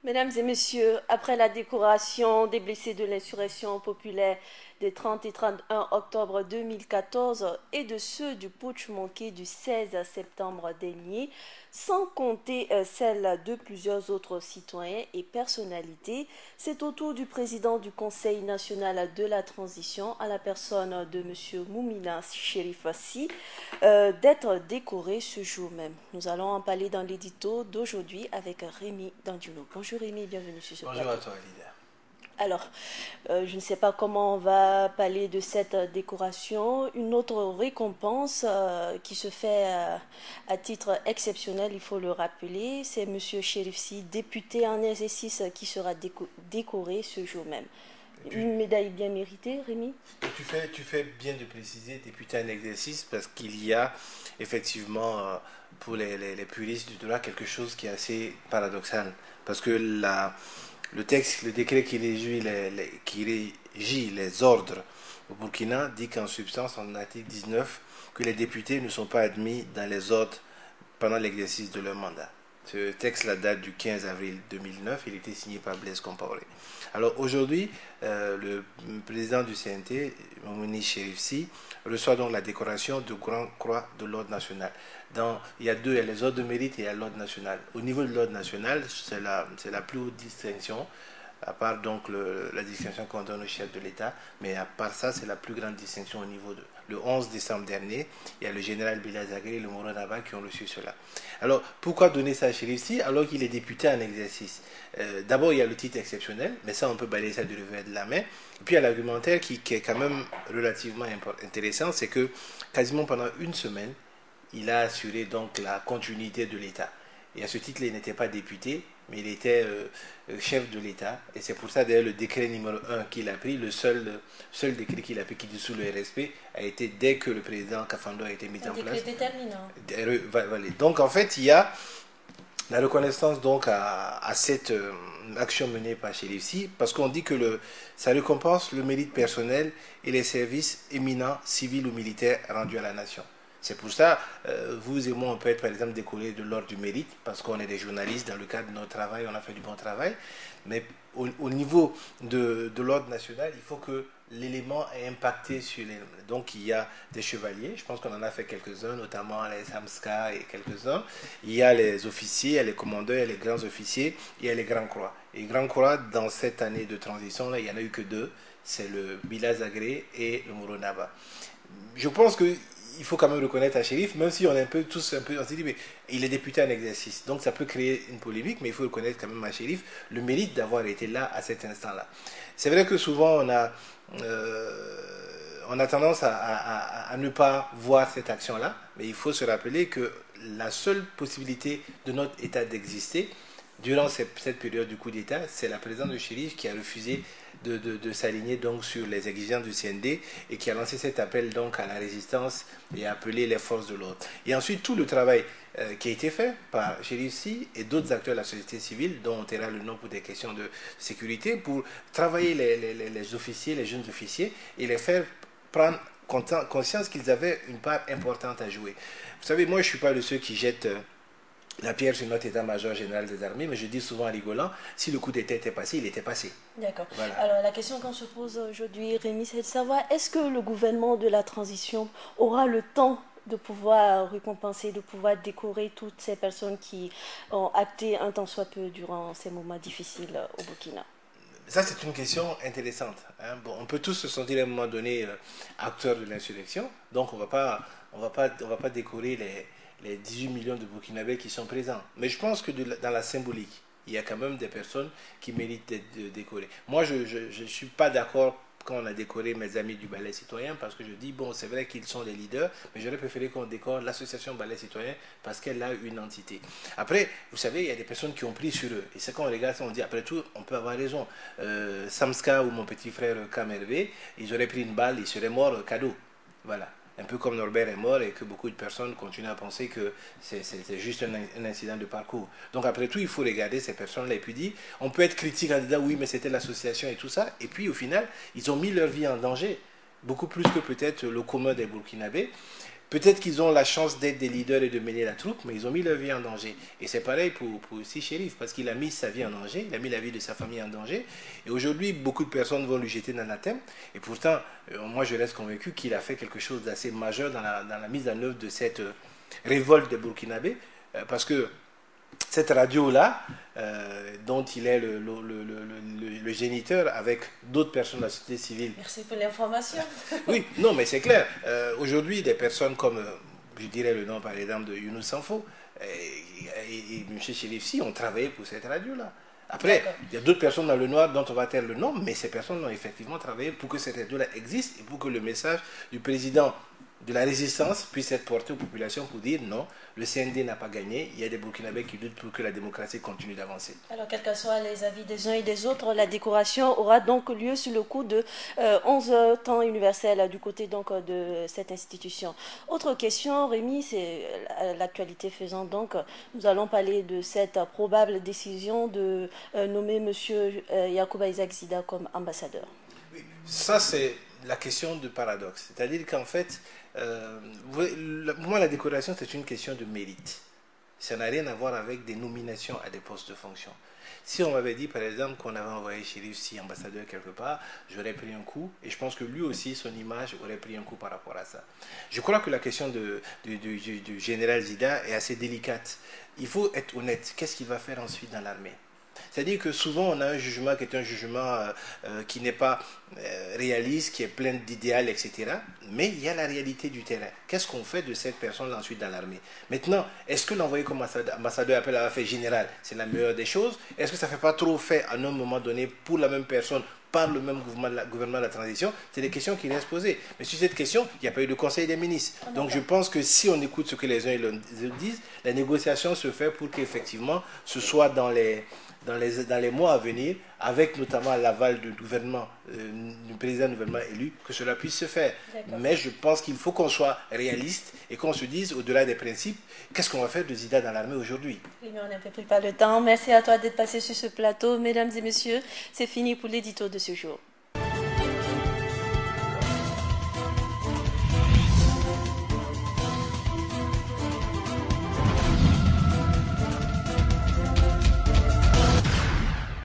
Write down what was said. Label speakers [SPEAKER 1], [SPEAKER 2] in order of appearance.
[SPEAKER 1] Mesdames et messieurs, après la décoration des blessés de l'insurrection populaire des 30 et 31 octobre 2014 et de ceux du putsch manqué du 16 septembre dernier, sans compter celle de plusieurs autres citoyens et personnalités, c'est au tour du président du Conseil national de la transition, à la personne de M. Moumina Chérifassi, d'être décoré ce jour même. Nous allons en parler dans l'édito d'aujourd'hui avec Rémi Danduno. Bonjour Rémi, bienvenue sur ce
[SPEAKER 2] Bonjour à
[SPEAKER 1] plateau.
[SPEAKER 2] toi, leader.
[SPEAKER 1] Alors, je ne sais pas comment on va parler de cette décoration. Une autre récompense qui se fait à titre exceptionnel, il faut le rappeler, c'est M. Chérifsi, député en exercice, qui sera décoré ce jour même.
[SPEAKER 2] Tu,
[SPEAKER 1] Une médaille bien méritée, Rémi?
[SPEAKER 2] tu fais bien de préciser, député en exercice, parce qu'il y a effectivement, pour les puristes du droit, quelque chose qui est assez paradoxal. Parce que le texte, le décret qui régit les ordres au Burkina dit qu'en substance, en article 19, que les députés ne sont pas admis dans les ordres pendant l'exercice de leur mandat. Ce texte-là date du 15 avril 2009, il était signé par Blaise Compaoré. Alors aujourd'hui, le président du CNT, Moumouni Chérifsi, reçoit donc la décoration de Grand Croix de l'Ordre national. Il y a deux, il y a les ordres de mérite et il y a l'Ordre national. Au niveau de l'Ordre national, c'est la plus haute distinction, à part donc la distinction qu'on donne au chef de l'État, mais à part ça, c'est la plus grande distinction au niveau de... Le 11 décembre dernier, il y a le général Bilal Zagre et le Moro Naba qui ont reçu cela. Alors, pourquoi donner ça à Chérifsi alors qu'il est député en exercice? D'abord, il y a le titre exceptionnel, mais ça, on peut balayer ça du revers de la main. Et puis, il y a l'argumentaire qui est quand même relativement intéressant, c'est que quasiment pendant une semaine, il a assuré donc la continuité de l'État. Et à ce titre, il n'était pas député, mais il était chef de l'État. Et c'est pour ça, d'ailleurs, le décret numéro 1 qu'il a pris, le seul décret qu'il a pris qui dissout le RSP, a été dès que le président Kafando a été mis
[SPEAKER 1] Un
[SPEAKER 2] en
[SPEAKER 1] décret
[SPEAKER 2] place.
[SPEAKER 1] déterminant.
[SPEAKER 2] Donc, en fait, il y a la reconnaissance donc à cette action menée par Chérifsi, parce qu'on dit que ça récompense le mérite personnel et les services éminents, civils ou militaires rendus à la nation. C'est pour ça, vous et moi, on peut être par exemple décorés de l'ordre du mérite, parce qu'on est des journalistes, dans le cadre de notre travail, on a fait du bon travail. Mais au niveau de l'ordre national, il faut que l'élément ait impacté sur les... Donc il y a des chevaliers, je pense qu'on en a fait quelques-uns, notamment les Samska et quelques-uns. Il y a les officiers, il y a les commandeurs, il y a les grands officiers, il y a les grands croix. Et les grands croix, dans cette année de transition, là, il n'y en a eu que deux, c'est le Bila Zagré et le Moronaba. Je pense que il faut quand même reconnaître à Chérif, même si on est un peu tous un peu, on s'est dit, mais il est député en exercice, donc ça peut créer une polémique, mais il faut reconnaître quand même à Chérif le mérite d'avoir été là à cet instant-là. C'est vrai que souvent on a tendance à ne pas voir cette action-là, mais il faut se rappeler que la seule possibilité de notre État d'exister, durant cette période du coup d'État, c'est la présidence de Chérif qui a refusé de s'aligner donc sur les exigences du CND et qui a lancé cet appel donc à la résistance et a appelé les forces de l'ordre. Et ensuite tout le travail qui a été fait par Chérifsi et d'autres acteurs de la société civile, dont on taira le nom pour des questions de sécurité, pour travailler les officiers, les jeunes officiers et les faire prendre conscience qu'ils avaient une part importante à jouer. Vous savez, moi je ne suis pas de ceux qui jettent la pierre sur notre état-major général des armées, mais je dis souvent en rigolant, si le coup d'État était passé, il était passé.
[SPEAKER 1] D'accord.
[SPEAKER 2] Voilà.
[SPEAKER 1] Alors la question qu'on se pose aujourd'hui, Rémi, c'est de savoir est-ce que le gouvernement de la transition aura le temps de pouvoir récompenser, de pouvoir décorer toutes ces personnes qui ont acté un tant soit peu durant ces moments difficiles au Burkina?
[SPEAKER 2] Ça, c'est une question intéressante. Hein. Bon, on peut tous se sentir à un moment donné acteurs de l'insurrection, donc on va pas décorer les 18 millions de Burkinabés qui sont présents. Mais je pense que dans la symbolique, il y a quand même des personnes qui méritent d'être décorées. Moi, je ne suis pas d'accord quand on a décoré mes amis du ballet citoyen parce que je dis, bon, c'est vrai qu'ils sont les leaders, mais j'aurais préféré qu'on décore l'association ballet citoyen parce qu'elle a une entité. Après, vous savez, il y a des personnes qui ont pris sur eux. Et c'est quand on regarde ça, on dit, après tout, on peut avoir raison. Samska ou mon petit frère Kamervé, ils auraient pris une balle, ils seraient morts cadeau. Voilà. Un peu comme Norbert est mort et que beaucoup de personnes continuent à penser que c'est juste un incident de parcours. Donc après tout, il faut regarder ces personnes-là et puis dire, on peut être critique en disant oui, mais c'était l'association et tout ça. Et puis au final, ils ont mis leur vie en danger, beaucoup plus que peut-être le commun des Burkinabés. Peut-être qu'ils ont la chance d'être des leaders et de mener la troupe, mais ils ont mis leur vie en danger. Et c'est pareil pour aussi Chérif, parce qu'il a mis sa vie en danger, il a mis la vie de sa famille en danger. Et aujourd'hui, beaucoup de personnes vont lui jeter l'anathème. Et pourtant, moi, je reste convaincu qu'il a fait quelque chose d'assez majeur dans la mise en œuvre de cette révolte des Burkinabés, parce que cette radio-là, dont il est le géniteur avec d'autres personnes de la société civile.
[SPEAKER 1] Merci pour l'information.
[SPEAKER 2] Oui, non, mais c'est clair. Aujourd'hui, des personnes comme, je dirais le nom par exemple de Younous Sanfo et M. Chérif Sy ont travaillé pour cette radio-là. Après, il y a d'autres personnes dans le noir dont on va taire le nom, mais ces personnes ont effectivement travaillé pour que cette radio-là existe et pour que le message du président de la résistance puisse être porté aux populations pour dire non, le CND n'a pas gagné, il y a des Burkinabés qui luttent pour que la démocratie continue d'avancer.
[SPEAKER 1] Alors, quels que soient les avis des uns et des autres, la décoration aura donc lieu sur le coup de 11 temps universel du côté donc de cette institution. Autre question, Rémi, c'est l'actualité faisant donc, nous allons parler de cette probable décision de nommer M. Yacouba Isaac Zida comme ambassadeur.
[SPEAKER 2] Oui, ça c'est la question du paradoxe, c'est-à-dire qu'en fait, pour moi la décoration c'est une question de mérite. Ça n'a rien à voir avec des nominations à des postes de fonction. Si on m'avait dit par exemple qu'on avait envoyé Chérif Sy ambassadeur quelque part, j'aurais pris un coup et je pense que lui aussi son image aurait pris un coup par rapport à ça. Je crois que la question du général Zida est assez délicate. Il faut être honnête, qu'est-ce qu'il va faire ensuite dans l'armée? C'est-à-dire que souvent on a un jugement qui est un jugement qui n'est pas réaliste, qui est plein d'idéal, etc. Mais il y a la réalité du terrain. Qu'est-ce qu'on fait de cette personne ensuite dans l'armée? Maintenant, est-ce que l'envoyer comme ambassadeur après l'avoir fait général, c'est la meilleure des choses? Est-ce que ça ne fait pas trop fait à un moment donné pour la même personne par le même gouvernement de la transition? C'est des questions qui restent posées. Mais sur cette question, il n'y a pas eu de conseil des ministres. Donc je pense que si on écoute ce que les uns et les autres disent, la négociation se fait pour qu'effectivement ce soit dans les mois à venir, avec notamment l'aval du gouvernement, du président du gouvernement élu, que cela puisse se faire. Mais je pense qu'il faut qu'on soit réaliste et qu'on se dise, au-delà des principes, qu'est-ce qu'on va faire de Zida dans l'armée aujourd'hui?
[SPEAKER 1] Oui, mais on n'a plus pas le temps. Merci à toi d'être passé sur ce plateau. Mesdames et messieurs, c'est fini pour l'édito de ce jour.